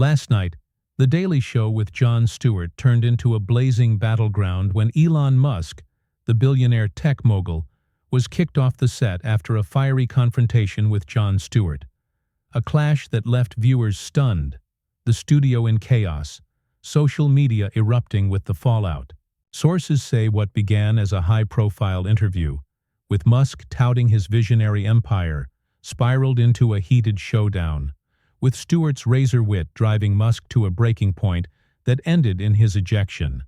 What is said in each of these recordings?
Last night, The Daily Show with Jon Stewart turned into a blazing battleground when Elon Musk, the billionaire tech mogul, was kicked off the set after a fiery confrontation with Jon Stewart. A clash that left viewers stunned, the studio in chaos, social media erupting with the fallout. Sources say what began as a high-profile interview, with Musk touting his visionary empire, spiraled into a heated showdown, with Stewart's razor wit driving Musk to a breaking point that ended in his ejection.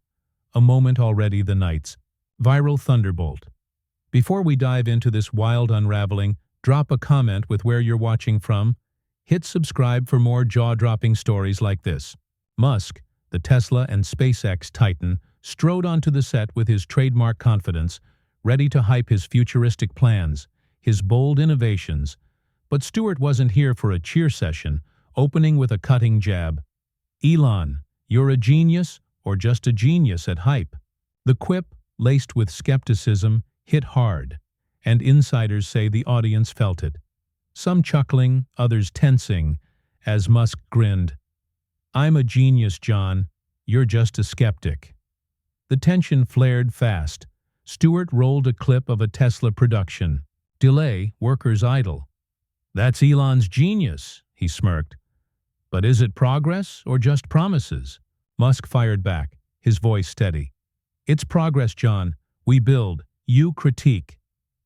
A moment already the night's viral thunderbolt. Before we dive into this wild unraveling, drop a comment with where you're watching from. Hit subscribe for more jaw-dropping stories like this. Musk, the Tesla and SpaceX titan, strode onto the set with his trademark confidence, ready to hype his futuristic plans, his bold innovations. But Stewart wasn't here for a cheer session, opening with a cutting jab. "Elon, you're a genius or just a genius at hype." The quip, laced with skepticism, hit hard, and insiders say the audience felt it. Some chuckling, others tensing, as Musk grinned. "I'm a genius, John. You're just a skeptic." The tension flared fast. Stewart rolled a clip of a Tesla production. Delay, workers idle. "That's Elon's genius," he smirked. "But is it progress or just promises?" Musk fired back, his voice steady. "It's progress, John. We build, you critique."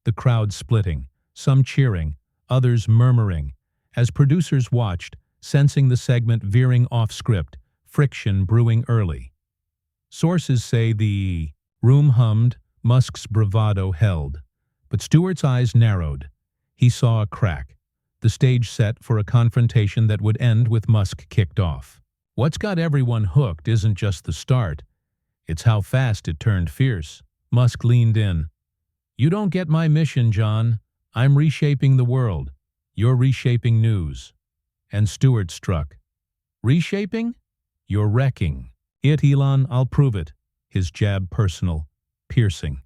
The crowd splitting, some cheering, others murmuring, as producers watched, sensing the segment veering off script, friction brewing early. Sources say the room hummed, Musk's bravado held. But Stewart's eyes narrowed. He saw a crack, the stage set for a confrontation that would end with Musk kicked off. What's got everyone hooked isn't just the start, it's how fast it turned fierce. Musk leaned in. "You don't get my mission, John. I'm reshaping the world. You're reshaping news." And Stewart struck. "Reshaping? You're wrecking it, Elon. I'll prove it." His jab personal, piercing.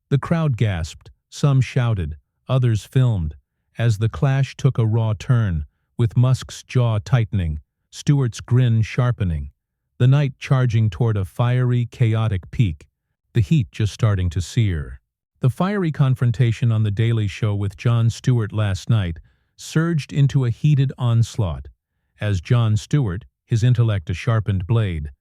The crowd gasped, some shouted, others filmed, as the clash took a raw turn, with Musk's jaw tightening, Stewart's grin sharpening, the night charging toward a fiery, chaotic peak, the heat just starting to sear. The fiery confrontation on The Daily Show with Jon Stewart last night surged into a heated onslaught, as Jon Stewart, his intellect a sharpened blade,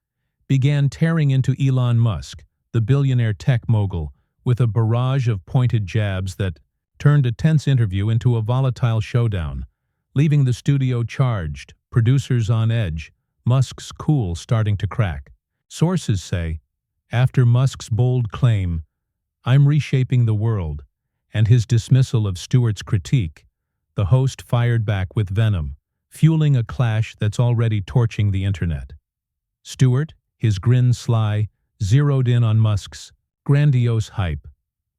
began tearing into Elon Musk, the billionaire tech mogul, with a barrage of pointed jabs that turned a tense interview into a volatile showdown, leaving the studio charged, producers on edge, Musk's cool starting to crack. Sources say, after Musk's bold claim, "I'm reshaping the world," and his dismissal of Stewart's critique, the host fired back with venom, fueling a clash that's already torching the internet. Stewart, his grin sly, zeroed in on Musk's grandiose hype.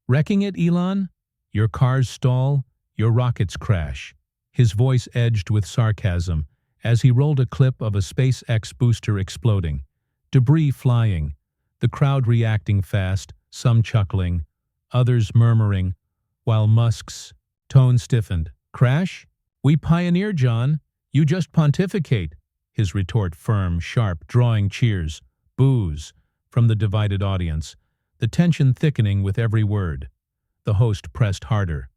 "Wrecking it, Elon? Your cars stall, your rockets crash." His voice edged with sarcasm as he rolled a clip of a SpaceX booster exploding, debris flying, the crowd reacting fast, some chuckling, others murmuring, while Musk's tone stiffened. "Crash? We pioneer, John. You just pontificate." His retort firm, sharp, drawing cheers, boos, from the divided audience, the tension thickening with every word. The host pressed harder.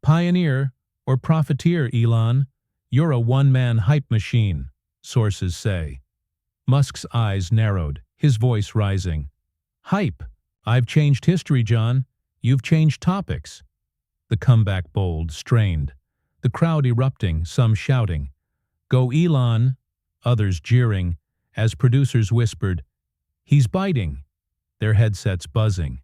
"Pioneer or profiteer, Elon? You're a one-man hype machine," sources say. Musk's eyes narrowed, his voice rising. "Hype? I've changed history, John. You've changed topics." The comeback bold, strained. The crowd erupting, some shouting, "Go Elon!" Others jeering, as producers whispered, "He's biting!" Their headsets buzzing.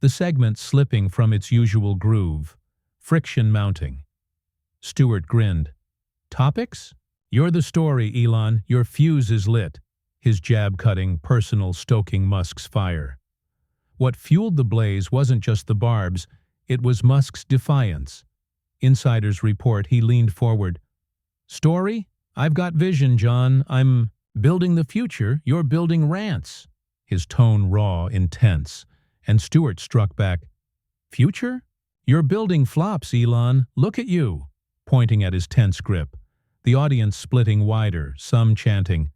The segment slipping from its usual groove. Friction mounting. Stewart grinned. "Topics? You're the story, Elon. Your fuse is lit." His jab cutting, personal, stoking Musk's fire. What fueled the blaze wasn't just the barbs, it was Musk's defiance. Insiders report he leaned forward. "Story? I've got vision, John. I'm building the future. You're building rants." His tone raw, intense, and Stewart struck back. "Future? You're building flops, Elon. Look at you," pointing at his tense grip. the audience splitting wider, some chanting,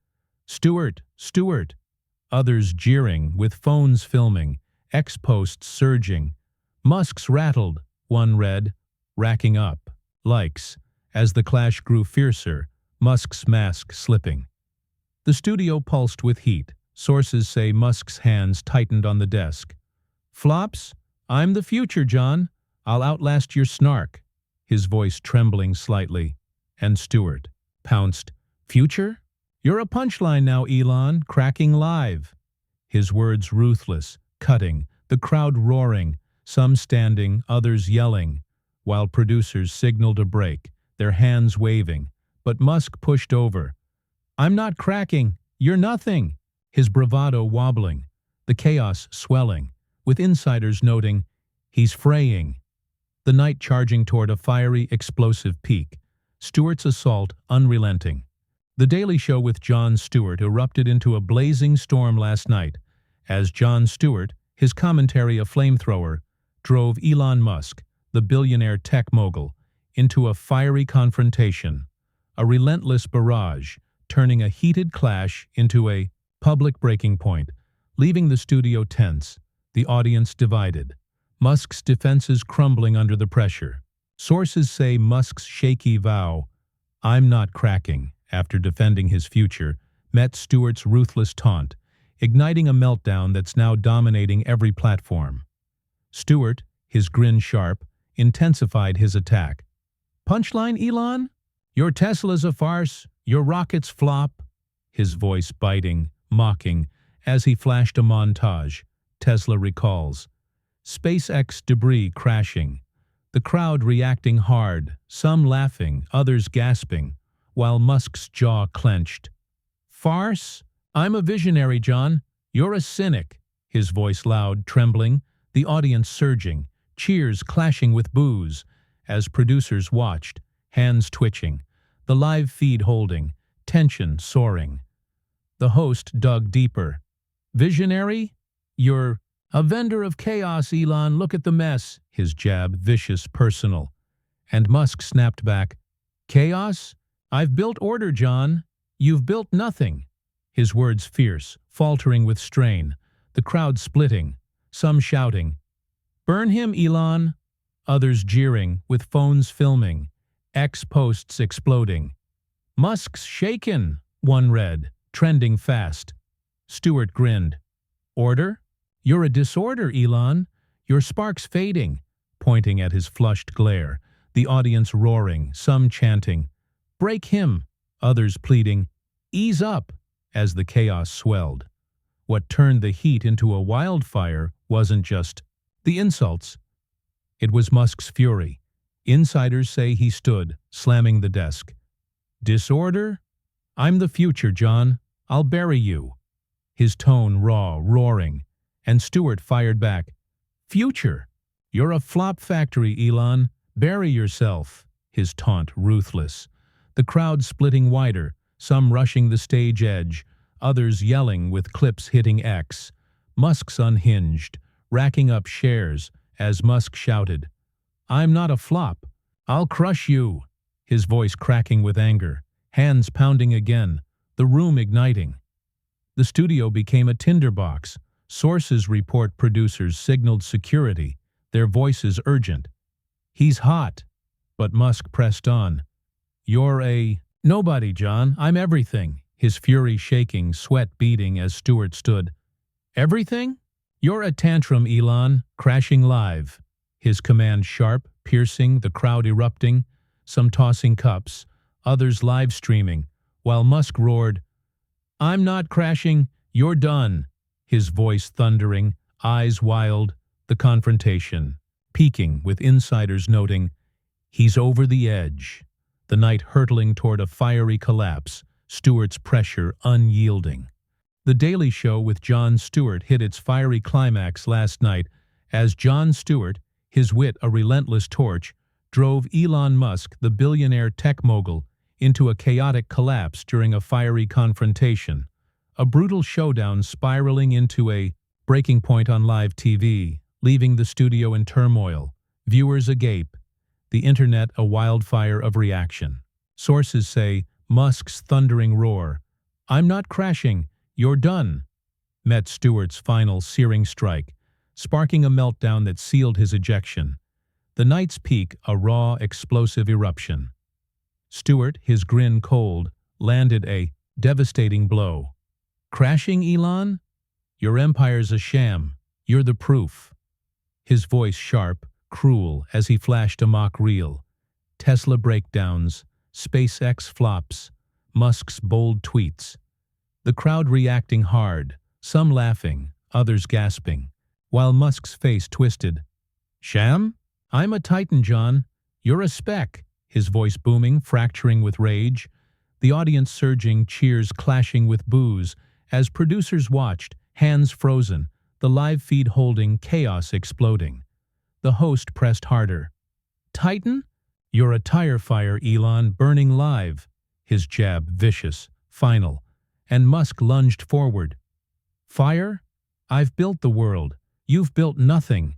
"Stewart! Stewart!" Others jeering, with phones filming, X-posts surging. "Musk's rattled," one read, racking up likes. As the clash grew fiercer, Musk's mask slipping. The studio pulsed with heat. Sources say Musk's hands tightened on the desk. "Flops? I'm the future, Jon. I'll outlast your snark," his voice trembling slightly. And Stewart pounced, "Future? You're a punchline now, Elon, cracking live." His words ruthless, cutting, the crowd roaring, some standing, others yelling, while producers signaled a break, their hands waving. But Musk pushed over. "I'm not cracking. You're nothing." His bravado wobbling, the chaos swelling, with insiders noting, "He's fraying." The night charging toward a fiery, explosive peak. Stewart's assault unrelenting. The Daily Show with Jon Stewart erupted into a blazing storm last night, as Jon Stewart, his commentary a flamethrower, drove Elon Musk, the billionaire tech mogul, into a fiery confrontation, a relentless barrage, turning a heated clash into a public breaking point, leaving the studio tense, the audience divided, Musk's defenses crumbling under the pressure. Sources say Musk's shaky vow, "I'm not cracking," after defending his future, met Stewart's ruthless taunt, igniting a meltdown that's now dominating every platform. Stewart, his grin sharp, intensified his attack. "Punchline, Elon? Your Tesla's a farce, your rockets flop." His voice biting, mocking, as he flashed a montage, Tesla recalls. SpaceX debris crashing, the crowd reacting hard, some laughing, others gasping, while Musk's jaw clenched. "Farce? I'm a visionary, Jon. You're a cynic." His voice loud, trembling, the audience surging, cheers clashing with boos, as producers watched, hands twitching, the live feed holding, tension soaring. The host dug deeper. "Visionary? You're a vendor of chaos, Elon. Look at the mess." His jab vicious, personal. And Musk snapped back, "Chaos? I've built order, Jon. You've built nothing." His words fierce, faltering with strain, the crowd splitting, some shouting, "Burn him, Elon!" Others jeering, with phones filming, X-posts exploding. "Musk's shaken," one read, trending fast. Stewart grinned. "Order? You're a disorder, Elon. Your spark's fading," pointing at his flushed glare, the audience roaring, some chanting, "Break him," others pleading, "Ease up," as the chaos swelled. What turned the heat into a wildfire wasn't just the insults. It was Musk's fury. Insiders say he stood, slamming the desk. "Disorder? I'm the future, Jon. I'll bury you." His tone raw, roaring, and Stewart fired back. "Future? You're a flop factory, Elon. Bury yourself." His taunt ruthless. The crowd splitting wider, some rushing the stage edge, others yelling with clips hitting X. Musk's unhinged, racking up shares, as Musk shouted, "I'm not a flop. I'll crush you." His voice cracking with anger, hands pounding again, the room igniting. The studio became a tinderbox. Sources report producers signaled security, their voices urgent. "He's hot." But Musk pressed on. "You're a nobody, Jon. I'm everything." His fury shaking, sweat beading as Stewart stood. "Everything? You're a tantrum, Elon, crashing live." His command sharp, piercing, the crowd erupting, some tossing cups, others live streaming, while Musk roared, "I'm not crashing, you're done." His voice thundering, eyes wild, the confrontation, peaking with insiders noting, "He's over the edge." The night hurtling toward a fiery collapse, Stewart's pressure unyielding. The Daily Show with Jon Stewart hit its fiery climax last night as Jon Stewart, his wit a relentless torch, drove Elon Musk, the billionaire tech mogul, into a chaotic collapse during a fiery confrontation, a brutal showdown spiraling into a breaking point on live TV, leaving the studio in turmoil, viewers agape, the internet a wildfire of reaction. Sources say Musk's thundering roar, "I'm not crashing, you're done," met Stewart's final searing strike, sparking a meltdown that sealed his ejection. The night's peak, a raw, explosive eruption. Stewart, his grin cold, landed a devastating blow. "Crashing, Elon? Your empire's a sham. You're the proof." His voice sharp, cruel, as he flashed a mock reel. Tesla breakdowns, SpaceX flops, Musk's bold tweets. The crowd reacting hard, some laughing, others gasping, while Musk's face twisted. "Sham? I'm a titan, Jon. You're a speck," his voice booming, fracturing with rage. The audience surging, cheers clashing with boos, as producers watched, hands frozen, the live feed holding, chaos exploding. The host pressed harder. "Titan? You're a tire fire, Elon, burning live." His jab vicious, final, and Musk lunged forward. "Fire? I've built the world. You've built nothing."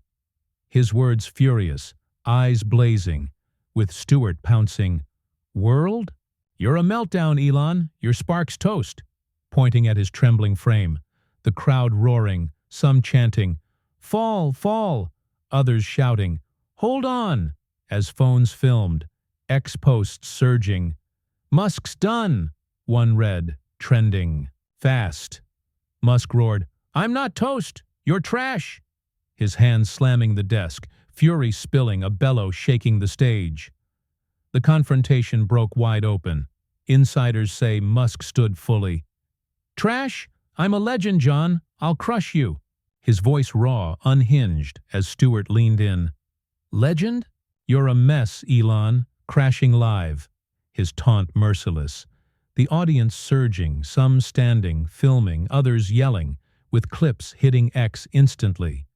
His words furious, eyes blazing, with Stewart pouncing. "World? You're a meltdown, Elon. Your spark's toast," pointing at his trembling frame. The crowd roaring, some chanting, "Fall, fall," others shouting, "Hold on," as phones filmed, X-posts surging. "Musk's done," one read, trending. "Fast." Musk roared, "I'm not toast, you're trash," his hands slamming the desk, fury spilling, a bellow shaking the stage. The confrontation broke wide open. Insiders say Musk stood fully. "Trash? I'm a legend, Jon. I'll crush you." His voice raw, unhinged, as Stewart leaned in. "Legend? You're a mess, Elon, crashing live." His taunt merciless. The audience surging, some standing, filming, others yelling, with clips hitting X instantly.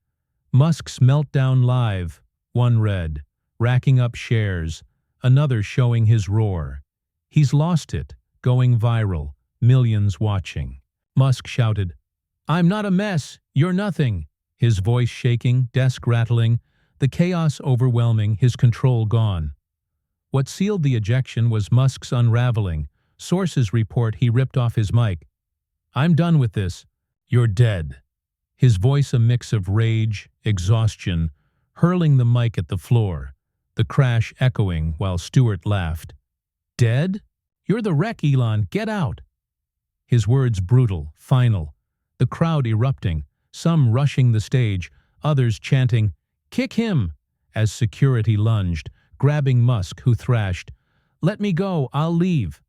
"Musk's meltdown live," one read, racking up shares, another showing his roar. "He's lost it," going viral, millions watching. Musk shouted, "I'm not a mess, you're nothing," his voice shaking, desk rattling, the chaos overwhelming, his control gone. What sealed the ejection was Musk's unraveling. Sources report he ripped off his mic. "I'm done with this. You're dead." His voice a mix of rage, exhaustion, hurling the mic at the floor, the crash echoing while Stewart laughed. "Dead? You're the wreck, Elon. Get out." His words brutal, final. The crowd erupting, some rushing the stage, others chanting, "Kick him," as security lunged, grabbing Musk, who thrashed, "Let me go, I'll leave."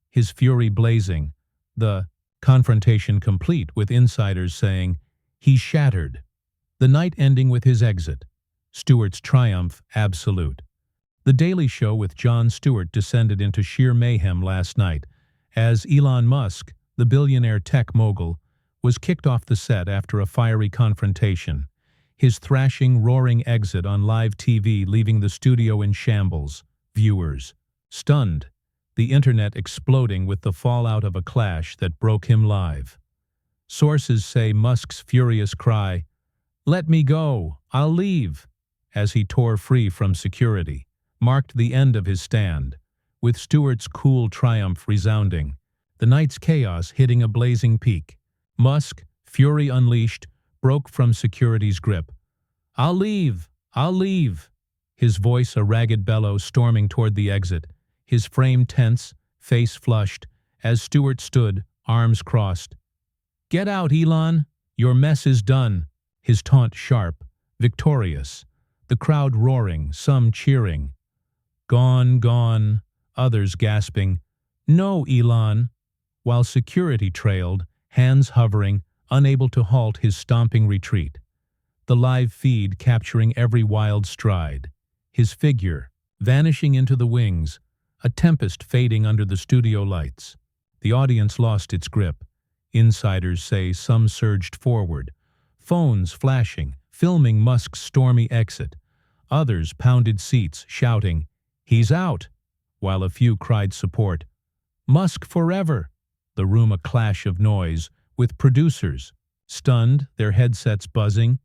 His fury blazing. The confrontation complete, with insiders saying, "He's shattered." The night ending with his exit. Stewart's triumph absolute. The Daily Show with Jon Stewart descended into sheer mayhem last night, as Elon Musk, the billionaire tech mogul, was kicked off the set after a fiery confrontation. His thrashing, roaring exit on live TV leaving the studio in shambles, viewers stunned, the internet exploding with the fallout of a clash that broke him live. Sources say Musk's furious cry, "Let me go, I'll leave," as he tore free from security, marked the end of his stand, with Stewart's cool triumph resounding, the night's chaos hitting a blazing peak. Musk, fury unleashed, broke from security's grip. "I'll leave, I'll leave," his voice a ragged bellow storming toward the exit, his frame tense, face flushed, as Stewart stood, arms crossed. "Get out, Elon, your mess is done," his taunt sharp, victorious, the crowd roaring, some cheering. "Gone, gone," others gasping, "No, Elon," while security trailed, hands hovering, unable to halt his stomping retreat. The live feed capturing every wild stride, his figure vanishing into the wings, a tempest fading under the studio lights. The audience lost its grip. Insiders say some surged forward, phones flashing, filming Musk's stormy exit. Others pounded seats, shouting, "He's out," while a few cried support. "Musk forever!" The room a clash of noise, with producers stunned, their headsets buzzing.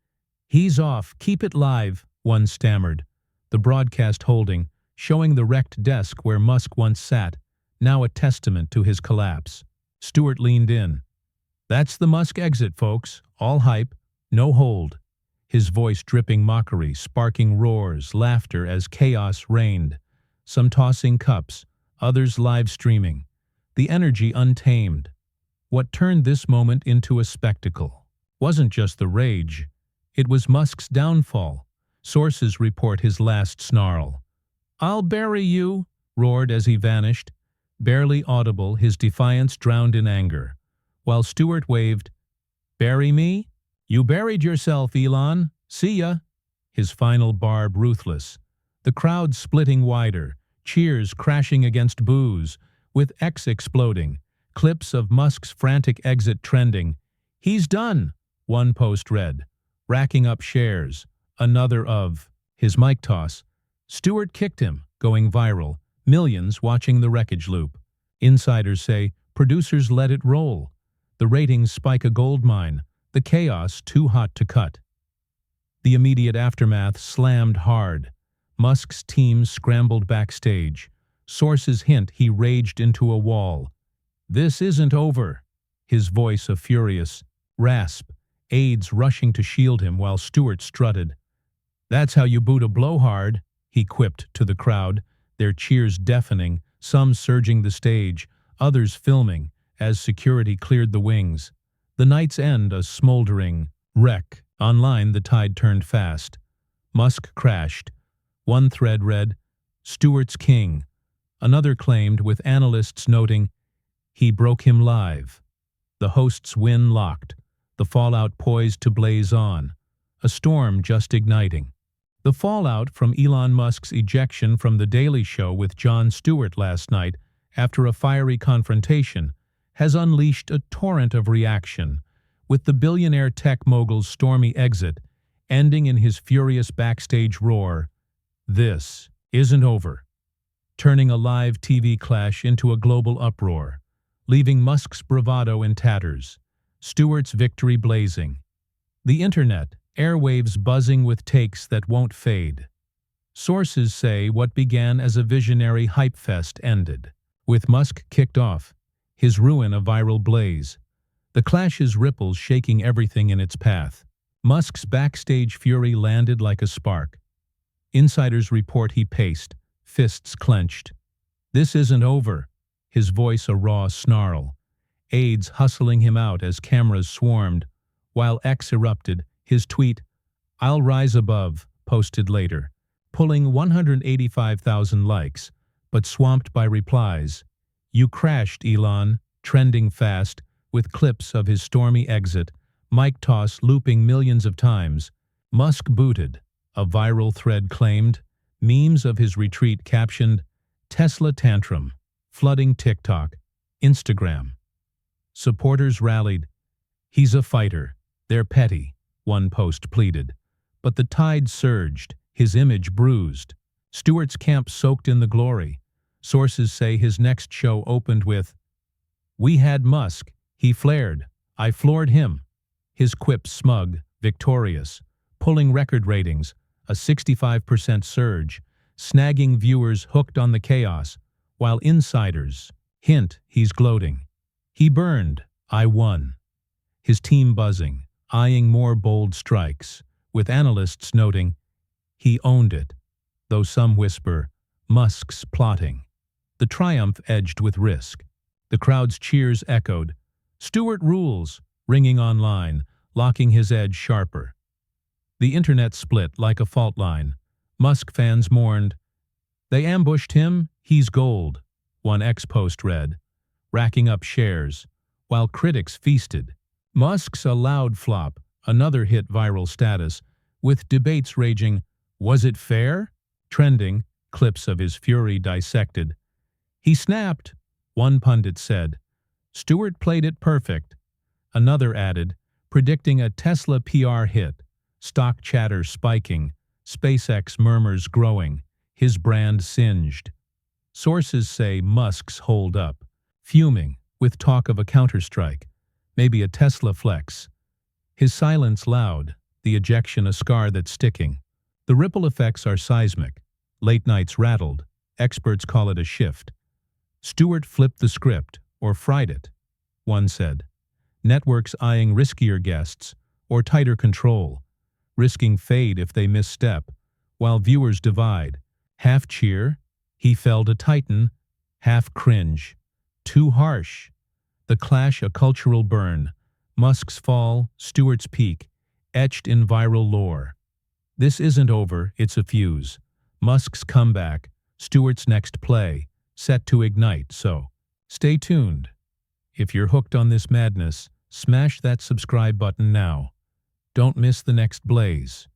"He's off, keep it live," one stammered, the broadcast holding, showing the wrecked desk where Musk once sat, now a testament to his collapse. Stewart leaned in. "That's the Musk exit, folks. All hype, no hold." His voice dripping mockery, sparking roars, laughter as chaos reigned. Some tossing cups, others live streaming. The energy untamed. What turned this moment into a spectacle wasn't just the rage. It was Musk's downfall. Sources report his last snarl. "I'll bury you," roared as he vanished. Barely audible, his defiance drowned in anger. While Stewart waved, "Bury me? You buried yourself, Elon. See ya." His final barb ruthless. The crowd splitting wider, cheers crashing against boos, with X exploding, clips of Musk's frantic exit trending. "He's done," one post read, racking up shares. Another of his mic toss. Stewart kicked him, going viral, millions watching the wreckage loop. Insiders say producers let it roll. The ratings spike a goldmine, the chaos too hot to cut. The immediate aftermath slammed hard. Musk's team scrambled backstage. Sources hint he raged into a wall. "This isn't over." His voice a furious rasp, aides rushing to shield him while Stewart strutted. "That's how you boot a blowhard," he quipped to the crowd, their cheers deafening, some surging the stage, others filming as security cleared the wings. The night's end a smoldering wreck. Online the tide turned fast. Musk crashed. One thread read, "Stewart's king." Another claimed, with analysts noting, "He broke him live." The host's win locked, the fallout poised to blaze on, a storm just igniting. The fallout from Elon Musk's ejection from The Daily Show with Jon Stewart last night after a fiery confrontation has unleashed a torrent of reaction, with the billionaire tech mogul's stormy exit ending in his furious backstage roar, "This isn't over," turning a live TV clash into a global uproar, leaving Musk's bravado in tatters, Stewart's victory blazing. The internet, airwaves buzzing with takes that won't fade. Sources say what began as a visionary hype fest ended, with Musk kicked off, his ruin a viral blaze. The clash's ripples shaking everything in its path. Musk's backstage fury landed like a spark. Insiders report he paced, fists clenched. "This isn't over," his voice a raw snarl. Aides hustling him out as cameras swarmed, while X erupted, his tweet, "I'll rise above," posted later, pulling 185,000 likes, but swamped by replies. "You crashed, Elon," trending fast, with clips of his stormy exit, mic toss looping millions of times. "Musk booted," a viral thread claimed, memes of his retreat captioned, "Tesla tantrum," flooding TikTok, Instagram. Supporters rallied. "He's a fighter. They're petty," one post pleaded. But the tide surged, his image bruised. Stewart's camp soaked in the glory. Sources say his next show opened with, "We had Musk. He flared. I floored him." His quips smug, victorious, pulling record ratings, a 65% surge, snagging viewers hooked on the chaos, while insiders hint he's gloating. "He burned. I won." His team buzzing, eyeing more bold strikes, with analysts noting, "He owned it," though some whisper, "Musk's plotting." The triumph edged with risk. The crowd's cheers echoed, "Stewart rules," ringing online, locking his edge sharper. The internet split like a fault line. Musk fans mourned. "They ambushed him, he's gold," one X post read, racking up shares, while critics feasted. "Musk's a loud flop," another hit viral status, with debates raging, "Was it fair?" Trending, clips of his fury dissected. "He snapped," one pundit said. "Stewart played it perfect." Another added, predicting a Tesla PR hit, stock chatter spiking, SpaceX murmurs growing, his brand singed. Sources say Musk's holed up, fuming, with talk of a counterstrike, maybe a Tesla flex. His silence loud, the ejection a scar that's sticking. The ripple effects are seismic. Late nights rattled. Experts call it a shift. Stewart flipped the script, or fried it, one said. Networks eyeing riskier guests, or tighter control, risking fade if they misstep, while viewers divide. Half cheer, he felled a titan, half cringe. Too harsh. The clash a cultural burn. Musk's fall, Stewart's peak, etched in viral lore. This isn't over, it's a fuse. Musk's comeback, Stewart's next play, set to ignite, so stay tuned. If you're hooked on this madness, smash that subscribe button now. Don't miss the next blaze.